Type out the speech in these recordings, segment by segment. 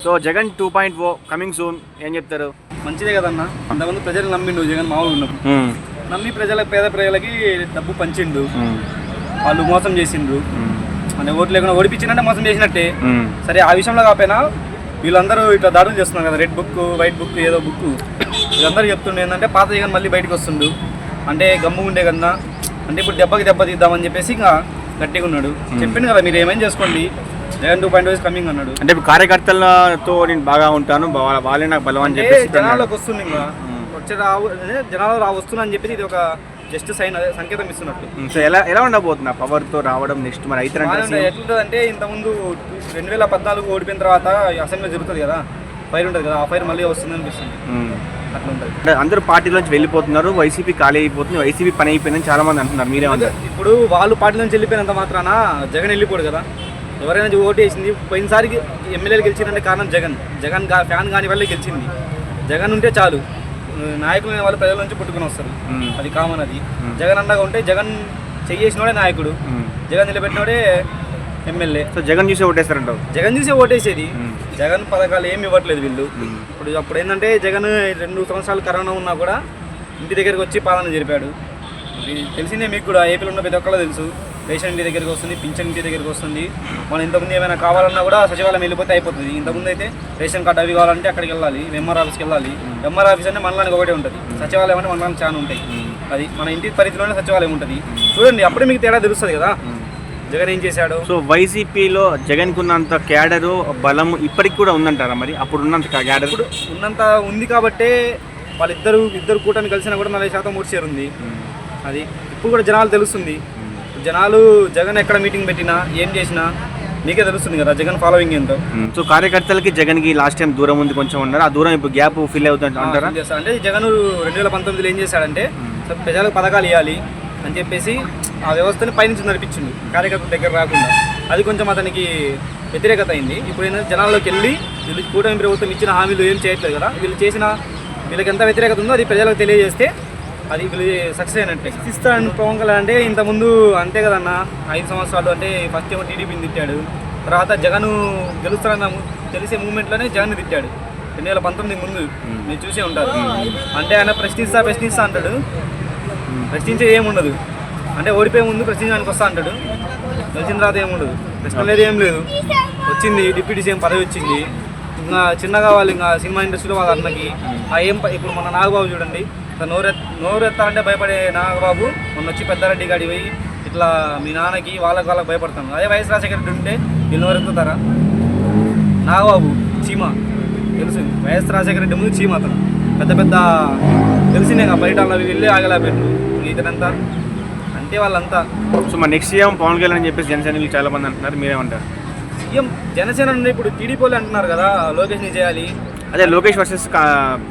So Jagan 2.0 coming soon ఏం చెప్తారు? మంచిదే కదన్న. అంతకుముందు ప్రజలు నమ్మిండు జగన్ మామూలు ఉన్నప్పుడు. నమ్మి పేద ప్రజలకి డబ్బు పంచిండు. వాళ్ళు మోసం చేసిండ్రు. అంటే ఓట్లు లేకుండా ఓడిపించిందంటే మోసం చేసినట్టే. సరే ఆ విషయంలో కాకపోయినా వీళ్ళందరూ ఇట్లా దాడులు చేస్తున్నారు కదా, రెడ్ బుక్ వైట్ బుక్ ఏదో బుక్, వీళ్ళందరూ చెప్తుండే ఏంటంటే పాత జగన్ మళ్ళీ బయటకు వస్తుండు. అంటే గమ్ము ఉండే కన్నా అంటే ఇప్పుడు దెబ్బ తీద్దామని చెప్పేసి ఇంకా గట్టిగా ఉన్నాడు. చెప్పిండు కదా మీరు ఏమేం చేసుకోండి, జగన్ 2.0 కమింగ్ అన్నాడు. అంటే ఇప్పుడు కార్యకర్తలతో నేను బాగా ఉంటాను, వాళ్ళే నాకు బలం అని చెప్పేసి జనాల్లోకి వస్తుంది. ఇంకా వచ్చే జనాలు వస్తున్నా అని చెప్పేసి ఇది ఒక జస్ట్ సైన్, అదే సంకేతం ఇస్తున్నట్టు. సో ఎలా ఉండబోతున్నా పవర్ తో రావడం నెక్స్ట్ మరి అయితే ఎట్లుంటుంది అంటే ఇంతకుముందు 2014 ఓడిపోయిన తర్వాత అసెంబ్లీ జరుగుతుంది కదా, ఫైర్ ఉంటుంది కదా, ఆ ఫైర్ మళ్ళీ వస్తుంది అనిపిస్తుంది. అట్లా ఉంటుంది. అంటే అందరూ పార్టీలోంచి వెళ్ళిపోతున్నారు, వైసీపీ ఖాళీ అయిపోతుంది, వైసీపీ పని అయిపోయిందని చాలా మంది అంటున్నారు. మీరేమంటారు? ఇప్పుడు వాళ్ళు పార్టీలోంచి వెళ్ళిపోయినంత మాత్రాన జగన్ వెళ్ళిపోడు కదా. ఎవరైనా ఓటు వేసింది పోయినసారికి ఎమ్మెల్యేలు గెలిచిందంటే కారణం జగన్ ఫ్యాన్ కాని వాళ్ళే గెలిచింది. జగన్ ఉంటే చాలు, నాయకులు అనే వాళ్ళు ప్రజల నుంచి పుట్టుకుని వస్తారు, అది కామన్. అది జగన్ అండగా ఉంటే జగన్ చెయ్యేసినోడే నాయకుడు, జగన్ నిలబెట్టినోడే ఎమ్మెల్యే. సో జగన్ చూసి ఓటేస్తారంటావు? జగన్ చూసి ఓటేసేది. జగన్ పథకాలు ఏమి ఇవ్వట్లేదు వీళ్ళు. అప్పుడు ఏంటంటే జగన్ 2 సంవత్సరాలు కరోనా ఉన్నా కూడా ఇంటి దగ్గరికి వచ్చి పాలన జరిపాడు. తెలిసిందే మీకు కూడా, ఏపీలో ఉన్న ప్రతి ఒక్కళ్ళు తెలుసు. రేషన్ ఇంటి దగ్గరికి వస్తుంది, పింఛన్ ఇంటి దగ్గరికి వస్తుంది. మనం ఇంతకుముందు ఏమైనా కావాలన్నా కూడా సచివాలయం వెళ్ళిపోతే అయిపోతుంది. ఇంతకుముందు అయితే రేషన్ కార్డు అవి కావాలంటే అక్కడికి వెళ్ళాలి, ఎంఆర్ ఆఫీస్కి వెళ్ళాలి. ఎంఆర్ ఆఫీస్ అంటే మనలానికి ఒకటే ఉంటుంది, సచివాలయం అంటే మనలానికి చాలా ఉంటాయి. అది మన ఇంటి పరిధిలోనే సచివాలయం ఉంటుంది. చూడండి, అప్పుడే మీకు తేడా తెలుస్తుంది కదా జగన్ ఏం చేశాడు. సో వైసీపీలో జగన్కు ఉన్నంత క్యాడరు బలం ఇప్పటికి కూడా ఉందంటారా? మరి అప్పుడు ఉన్నంత క్యాడర్ ఇప్పుడు ఉన్నంత ఉంది కాబట్టే ఇద్దరు కూటమి కలిసినా కూడా 40% ఓటు షేర్ ఉంది. అది ఇప్పుడు కూడా జనాలు తెలుస్తుంది. జనాలు జగన్ ఎక్కడ మీటింగ్ పెట్టినా ఏం చేసినా మీకే తెలుస్తుంది కదా జగన్ ఫాలోయింగ్ ఏంటో. సో కార్యకర్తలకి జగన్కి లాస్ట్ టైం దూరం ఉంది కొంచెం ఉన్నారు, ఆ దూరం ఇప్పుడు గ్యాప్ ఫిల్ అవుతుంది అంటారా? అంటే జగన్ 2019లో ఏం చేశాడంటే ప్రజలకు పథకాలు ఇవ్వాలి అని చెప్పేసి ఆ వ్యవస్థని పైనుంచి నడిపించిండు, కార్యకర్తల దగ్గర రాకుండా. అది కొంచెం అతనికి వ్యతిరేకత అయింది. ఇప్పుడు ఏంటంటే జనాల్లోకి వెళ్ళి వీళ్ళు కూటమి ప్రభుత్వం ఇచ్చిన హామీలు ఏం చేయట్లేదు కదా, వీళ్ళకి ఎంత వ్యతిరేకత ఉందో అది ప్రజలకు తెలియజేస్తే అది వీళ్ళు సక్సెస్ అయినట్టే. ఇస్తాను పవన్ కళ్యాణ్ అంటే ఇంతకుముందు అంతే కదన్న, 5 సంవత్సరాలు అంటే ఫస్ట్ ఏమో టీడీపీని తిట్టాడు, తర్వాత జగన్ గెలుస్తాడన్న తెలిసే మూమెంట్లోనే జగన్ తిట్టాడు 2019 ముందు. మీరు చూసే ఉంటారు. అంటే ఆయన ప్రశ్నిస్తా అంటాడు, ప్రశ్నించే ఏముండదు. అంటే ఓడిపోయే ముందు ప్రశ్నించడానికి వస్తా అంటాడు, గెలిచిన తర్వాత ఏముండదు, ప్రశ్న లేదు ఏం లేదు. వచ్చింది డిప్యూటీ సీఎం పదవి వచ్చింది. ఇంకా చిన్నగా వాళ్ళు ఇంకా సినిమా ఇండస్ట్రీలో వాళ్ళ అన్నకి ఇప్పుడు మన నాగబాబు చూడండి, నోరెత్తాలంటే భయపడే నాగబాబు మొన్న వచ్చి పెద్దారెడ్డి గాడి పోయి ఇట్లా మీ నాన్నకి వాళ్ళకి భయపడతాను. అదే వైఎస్ రాజశేఖర రెడ్డి ఉంటే వీళ్ళు నోరెత్తుతారా? నాగబాబు చీమ తెలుసు, వైఎస్ రాజశేఖర రెడ్డి ముందు చీమ. అతను పెద్ద తెలిసిందే బయట వెళ్ళి ఆగలేపెట్టు ఇతనంతా అంటే వాళ్ళంతా. సో మరి నెక్స్ట్ సీఎం పవన్ కళ్యాణ్ అని చెప్పేసి జనసేనలు చాలా మంది అంటున్నారు, మీరేమంటారు? సీఎం జనసేన అంటే ఇప్పుడు టీడీపీ వాళ్ళు అంటున్నారు కదా లోకేష్ని చేయాలి. అదే లోకేష్ వర్సెస్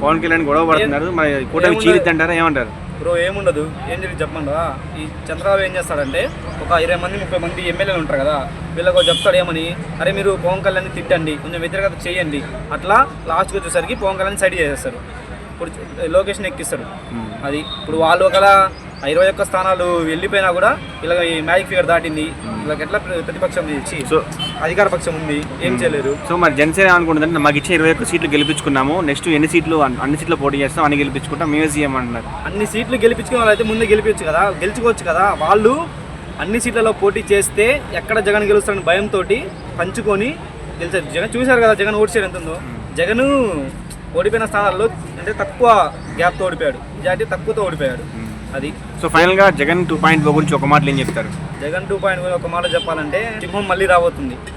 పవన్ కళ్యాణ్ గొడవ పడుతున్నారు, మరి కూటమి చీలిద్దంటారా? ఏమంటారు? బ్రో ఏముండదు, ఏం జరిగి చెప్పండా. ఈ చంద్రబాబు ఏం చేస్తాడంటే ఒక 20 మంది 30 మంది ఎమ్మెల్యేలు ఉంటారు కదా, వీళ్ళకు చెప్తాడు ఏమని, అరే మీరు పవన్ కళ్యాణ్ తిట్టండి, కొంచెం వ్యతిరేకత చేయండి. అట్లా లాస్ట్కి వచ్చేసరికి పవన్ కళ్యాణ్ సైడ్ చేసేస్తారు. ఇప్పుడు లోకేష్ని ఎక్కిస్తారు. అది ఇప్పుడు వాళ్ళు ఒకవేళ 21 స్థానాలు వెళ్ళిపోయినా కూడా వీళ్ళకి మ్యాజిక్ ఫిగర్ దాటింది. వీళ్ళకి ఎట్లా ప్రతిపక్షం ఇచ్చి అధికార పక్షం ఉంది, ఏం చేయలేరు. సో మరి జనసేన అనుకుంటుందంటే మాకు ఇచ్చే 21 సీట్లు గెలిపించుకున్నాము, నెక్స్ట్ ఎన్ని సీట్లు అన్ని సీట్లు పోటీ చేస్తాం, అన్ని గెలిపించుకుంటాం, మేమే సీఎం అంటున్నారు. అన్ని సీట్లు గెలిపించుకునే వాళ్ళు అయితే ముందే గెలుచుకోవచ్చు కదా. వాళ్ళు అన్ని సీట్లలో పోటీ చేస్తే ఎక్కడ జగన్ గెలుస్తారని భయంతో పంచుకొని గెలిచారు. జగన్ చూశారు కదా జగన్ ఓటు షేర్ ఎంత ఉందో. జగన్ ఓడిపోయిన స్థానాల్లో అంటే తక్కువ గ్యాప్తో ఓడిపోయాడు, మెజారిటీ తక్కువతో ఓడిపోయాడు. అది. సో ఫైనల్గా జగన్ 2.0 గురించి ఒక మాటలు ఏం చెప్తారు? జగన్ 2.0 ఒక మాట చెప్పాలంటే సింహం మళ్ళీ రాబోతుంది.